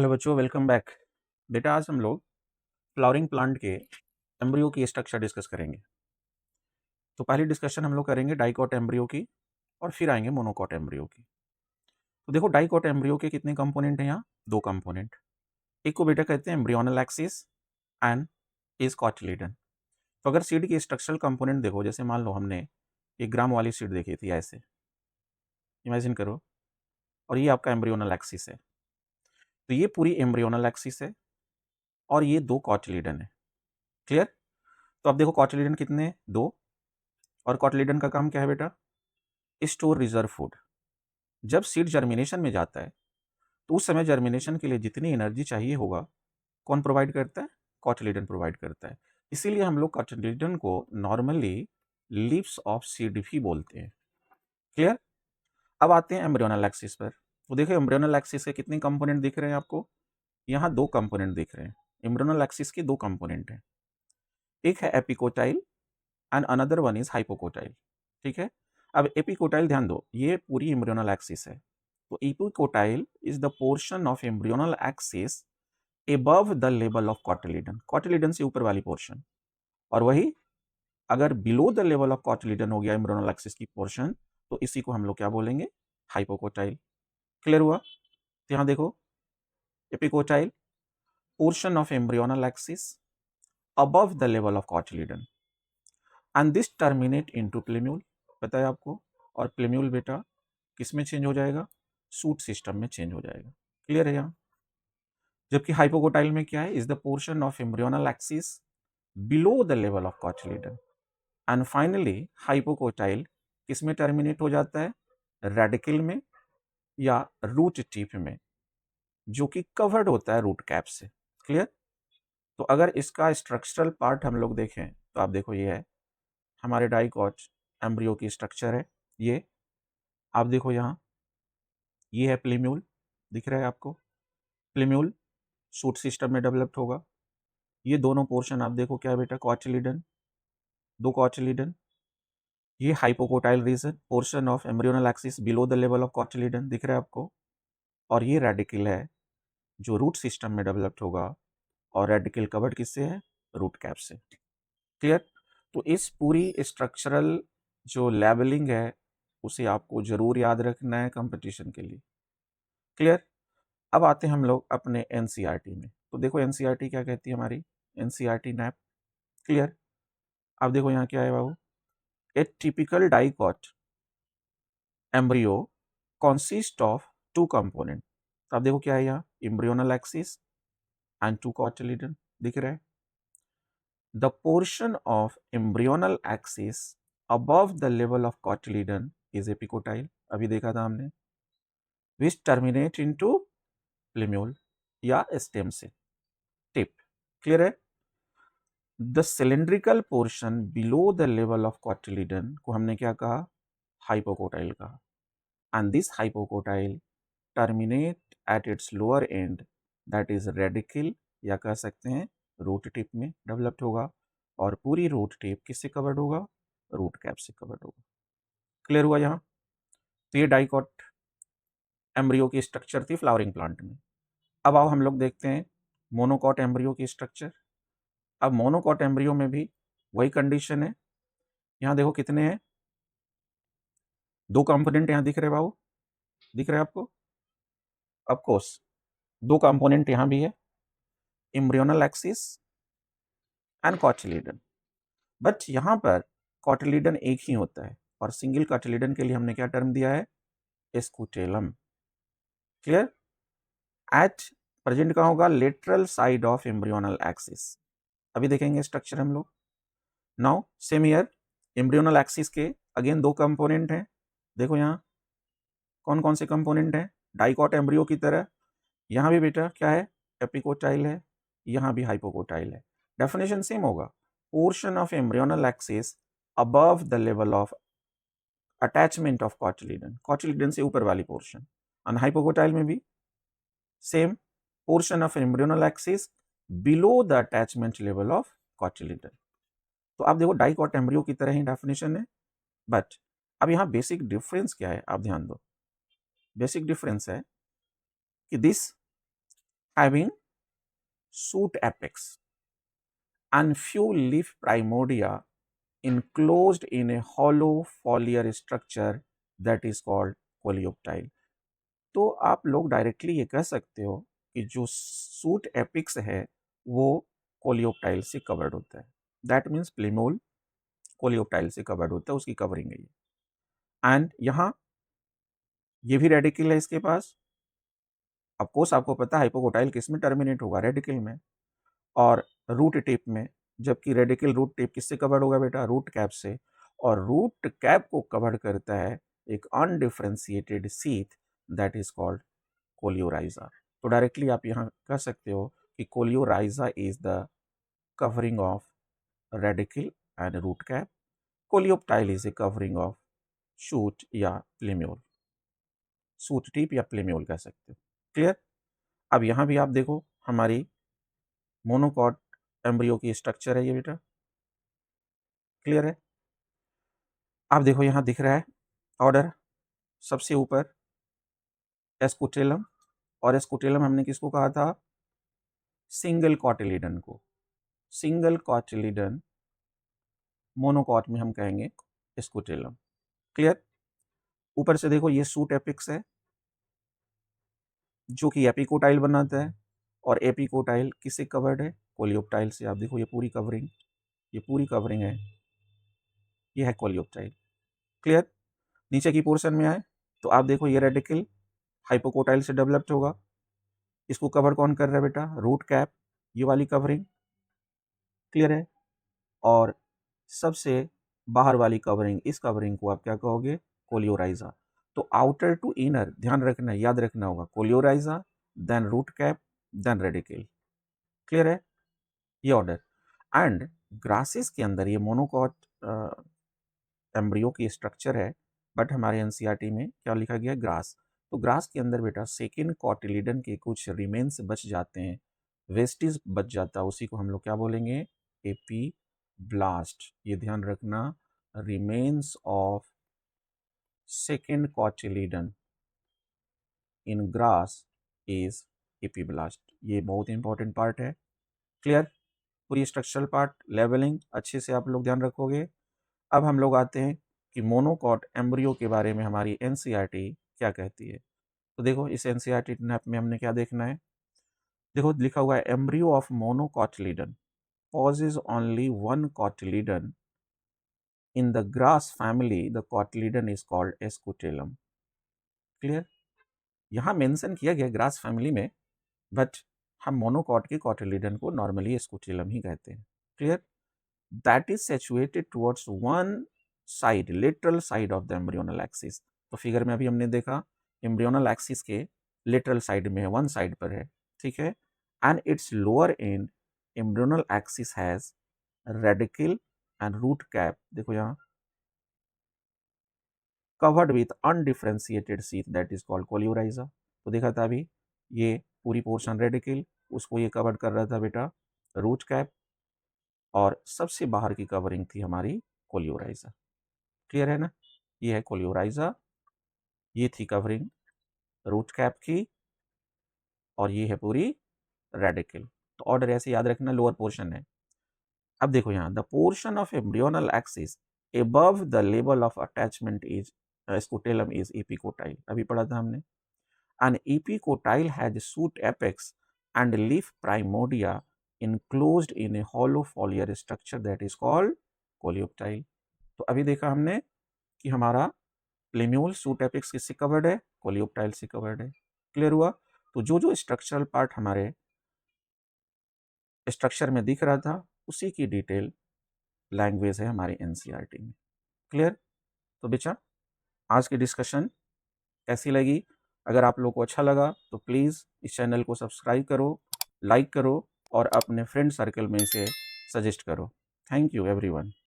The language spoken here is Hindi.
हेलो बच्चों, वेलकम बैक। बेटा, आज हम लोग फ्लावरिंग प्लांट के एम्ब्रियो की स्ट्रक्चर डिस्कस करेंगे। तो पहली डिस्कशन हम लोग करेंगे डाइकॉट एम्ब्रियो की और फिर आएंगे मोनोकॉट एम्ब्रियो की। तो देखो, डाइकॉट एम्ब्रियो के कितने कंपोनेंट हैं यहाँ? दो कंपोनेंट। एक को बेटा कहते हैं embryonal axis and is cotyledon. तो अगर सीड की स्ट्रक्चरल कंपोनेंट देखो, जैसे मान लो हमने 1 ग्राम वाली सीड देखी थी, ऐसे इमेजिन करो, और ये आपका एम्ब्रियोनल एक्सिस है। तो ये पूरी एम्ब्रियोनल एक्सिस है और ये दो कॉटिलिडन है। क्लियर? तो अब देखो, कॉटिलिडन कितने हैं? दो। और कॉटिलिडन का काम क्या है बेटा? Store reserve food. जब सीड जर्मिनेशन में जाता है तो उस समय जर्मिनेशन के लिए जितनी एनर्जी चाहिए होगा, कौन प्रोवाइड करता है? कॉटिलिडन प्रोवाइड करता है। इसीलिए हम लोग कॉटिलिडन को नॉर्मली लीव्स ऑफ सीड भी बोलते हैं। क्लियर? अब आते हैं एम्ब्रियोनल एक्सिस पर। तो देखो, एम्ब्रियोनल एक्सिस के कितने कंपोनेंट दिख रहे हैं आपको? यहाँ दो कंपोनेंट दिख रहे हैं। एम्ब्रियोनल एक्सिस के दो कंपोनेंट हैं, एक है epicotyl and another one is hypocotyl. ठीक है? अब एपिकोटाइल ध्यान दो, ये पूरी एम्ब्रियोनल एक्सिस है। तो epicotyl is the portion of embryonal axis above the level of cotyledon, cotyledon से ऊपर वाली पोर्शन। और वही अगर below the level of cotyledon हो गया एम्ब्रियोनल एक्सिस की पोर्शन, तो इसी को हम लोग क्या बोलेंगे? हाइपोकोटाइल। क्लियर हुआ? तो यहाँ देखो, epicotyl portion of embryonal axis above the level of cotyledon and this terminate into plumule. पता है आपको? और प्लेम्यूल बेटा किस में चेंज हो जाएगा? सूट सिस्टम में चेंज हो जाएगा। क्लियर है यहाँ? जबकि हाइपोकोटाइल में क्या है? Is the portion of embryonal axis below the level of cotyledon and finally hypocotyl किस में टर्मिनेट हो जाता है? रेडिकल में या रूट टिप में, जो कि कवर्ड होता है रूट कैप से। क्लियर? तो अगर इसका स्ट्रक्चरल पार्ट हम लोग देखें तो आप देखो, ये है हमारे डाइकॉट एम्ब्रियो की स्ट्रक्चर है। ये आप देखो यहाँ, ये है प्लेम्यूल, दिख रहा है आपको? प्लेम्यूल शूट सिस्टम में डेवलप्ड होगा। ये दोनों पोर्शन आप देखो, क्या है बेटा? कॉटिलिडन, दो कॉटिलिडन। ये hypocotyl region, portion of embryonal axis below the level of cotyledon, दिख रहा है आपको? और ये रेडिकल है जो रूट सिस्टम में डेवलप्ड होगा, और रेडिकल कवर्ड किससे है? रूट कैप से। क्लियर? तो इस पूरी स्ट्रक्चरल जो लेवलिंग है उसे आपको जरूर याद रखना है कंपटीशन के लिए। क्लियर? अब आते हैं हम लोग अपने एनसीईआरटी में। तो देखो, एनसीईआरटी क्या कहती है हमारी? एनसीईआरटी नैप। क्लियर? अब देखो यहाँ क्या है बाबू? A typical dicot embryo consist of two component। तो अब देखो क्या है यहाँ? Embryonal axis and two cotyledon, दिख रहा है? The portion of embryonal axis above the level of cotyledon is epicotyle, अभी देखा था हमने, which terminate into प्लेम्यूल या स्टेम से टिप। क्लियर है? The cylindrical portion below the level of cotyledon को हमने क्या कहा? हाइपोकोटाइल कहा। And this hypocotyl terminate at its lower and, that is radical, या कह सकते हैं रूट टिप में डेवलप्ड होगा। और पूरी रूट टिप किससे कवर्ड होगा? रूट कैप से कवर्ड होगा। क्लियर हुआ यहाँ? तो ये डाइकॉट एम्ब्रियो की स्ट्रक्चर थी फ्लावरिंग प्लांट में। अब आओ हम लोग देखते हैं मोनोकॉट एम्ब्रियो की स्ट्रक्चर। अब मोनोकॉट एम्ब्रियो में भी वही कंडीशन है। यहाँ देखो कितने हैं? दो कंपोनेंट यहाँ दिख रहे बाबू, दिख रहे हैं आपको? ऑफकोर्स दो कंपोनेंट यहाँ भी है, embryonal axis and cotyledon. But यहाँ पर कॉटिलिडन एक ही होता है, और सिंगल कॉटिलिडन के लिए हमने क्या टर्म दिया है? स्कूटेलम। क्लियर? एट प्रेजेंट कहाँ होगा? Lateral side of embryonal axis. अभी देखेंगे स्ट्रक्चर हम लोग। Now same year, embryonal axis के अगेन दो कंपोनेंट हैं। देखो यहाँ कौन कौन से कंपोनेंट हैं? डाइकॉट एम्ब्रियो की तरह यहाँ भी बेटा क्या है? एपिकोटाइल है, यहाँ भी हाइपोकोटाइल है। डेफिनेशन सेम होगा, portion of embryonal axis above the level of attachment of cotyledon, cotyledon से ऊपर वाली पोर्शन। और हाइपोकोटाइल में भी same, portion of embryonal axis below the attachment level of cotyledon. तो आप देखो, डाइकॉट एम्ब्रियो की तरह ही डेफिनेशन है। बट अब यहाँ बेसिक डिफरेंस क्या है? आप ध्यान दो। बेसिक डिफरेंस है कि this having shoot apex and few leaf primordia enclosed in a hollow foliar structure that is called coleoptile। तो आप लोग डायरेक्टली ये कह सकते हो कि जो सूट एपिक्स है वो कोलियोप्टाइल से कवर्ड होता है। दैट मीन्स प्लेमोल कोलियोप्टाइल से कवर्ड होता है, उसकी कवरिंग है ये। एंड यहाँ ये भी रेडिकल है इसके पास। ऑफकोर्स आपको पता है हाइपोकोटाइल किस में टर्मिनेट होगा, रेडिकल में और रूट टिप में, जबकि रेडिकल रूट टिप किससे कवर्ड होगा बेटा, रूट कैप से। और रूट कैप को कवर करता है एक undifferentiated sheath that is called coleorhiza. तो डायरेक्टली आप यहाँ कह सकते हो कि coleorhiza is the covering of radicle and root cap, coleoptile is a covering of shoot या प्लेम्यूल, सूट टिप या प्लेम्यूल कह सकते हो। क्लियर। अब यहाँ भी आप देखो हमारी मोनोकॉट एम्ब्रियो की स्ट्रक्चर है ये बेटा, क्लियर है। आप देखो यहाँ दिख रहा है ऑर्डर, सबसे ऊपर एस्कुटेलम, और एस्कुटेलम हमने किसको कहा था, सिंगल कॉटिलिडन को। सिंगल कॉटिलिडन मोनोकॉट में हम कहेंगे एस्कुटेलम। क्लियर। ऊपर से देखो ये सूट एपिक्स है जो कि एपिकोटाइल बनाता है, और एपिकोटाइल किससे कवर्ड है, कोलियोप्टाइल से। आप देखो ये पूरी कवरिंग, ये पूरी कवरिंग है, ये है कोलियोप्टाइल। क्लियर। नीचे की पोर्शन में आए तो आप देखो ये रेडिकल हाइपोकोटाइल से डेवलप्ड होगा, इसको कवर कौन कर रहा है बेटा, रूट कैप, ये वाली कवरिंग। क्लियर है। और सबसे बाहर वाली कवरिंग, इस कवरिंग को आप क्या कहोगे, कोलियोराइजा। तो आउटर टू इनर ध्यान रखना, याद रखना होगा, coleorhiza then root cap then radicle. Clear है ये ऑर्डर। एंड ग्रासेस के अंदर ये मोनोकॉट एम्ब्रियो की स्ट्रक्चर है, बट हमारे एनसीईआरटी में क्या लिखा गया, ग्रास। तो ग्रास के अंदर बेटा सेकेंड कॉटिलिडन के कुछ रिमेन्स बच जाते हैं, वेस्टिज बच जाता है, उसी को हम लोग क्या बोलेंगे, एपी ब्लास्ट। ये ध्यान रखना, remains of second cotyledon in grass is epiblast. ये बहुत इंपॉर्टेंट पार्ट है। क्लियर। पूरी स्ट्रक्चरल पार्ट लेवलिंग अच्छे से आप लोग ध्यान रखोगे। अब हम लोग आते हैं कि मोनोकॉट एम्ब्रियो के बारे में हमारी एनसीईआरटी क्या कहती है। तो देखो इस एनसीईआरटी नैप में हमने क्या देखना है, देखो लिखा हुआ है embryo of मोनोकॉटिलिडन possesses only one cotyledon. In the grass family, the cotyledon is called escutellum. Clear. यहाँ मेंशन किया गया ग्रास फैमिली में, बट हम मोनोकॉट के कॉटिलिडन को नॉर्मली एस्कुटेलम ही कहते हैं। Clear. That is situated towards one side, lateral side of the embryonal axis. तो फिगर में अभी हमने देखा एम्ब्रियोनल एक्सिस के लेटरल साइड में है, वन साइड पर है, ठीक है। And its lower end embryonal axis has radicle and root cap, देखो यहाँ, covered with undifferentiated sheath that is called coleorhiza. तो देखा था अभी ये पूरी पोर्शन रेडिकल, उसको ये कवर कर रहा था बेटा रूट कैप, और सबसे बाहर की कवरिंग थी हमारी कोलियोराइजा। क्लियर है ना, ये है कोलियोराइजा, ये थी कवरिंग रूट कैप की, और ये है पूरी रेडिकल। तो ऑर्डर ऐसे याद रखना, लोअर पोर्शन है। अब देखो यहाँ, the portion of embryonal axis above the level of attachment is scutellum is epicotyle, अभी पढ़ा था हमने। An epicotyle has shoot apex and leaf primordia enclosed in a hollow foliar structure that is called coleoptile। तो अभी देखा हमने कि हमारा प्लेम्यूल शूट एपेक्स किससे कवर्ड है, कोलियोप्टाइल से कवर्ड है। क्लियर हुआ। तो जो जो स्ट्रक्चरल पार्ट हमारे स्ट्रक्चर में दिख रहा था उसी की डिटेल लैंग्वेज है हमारी एनसीईआरटी में। क्लियर। तो बेटा आज की डिस्कशन कैसी लगी, अगर आप लोग को अच्छा लगा तो प्लीज़ इस चैनल को सब्सक्राइब करो, लाइक करो और अपने फ्रेंड सर्कल में इसे सजेस्ट करो। Thank you everyone.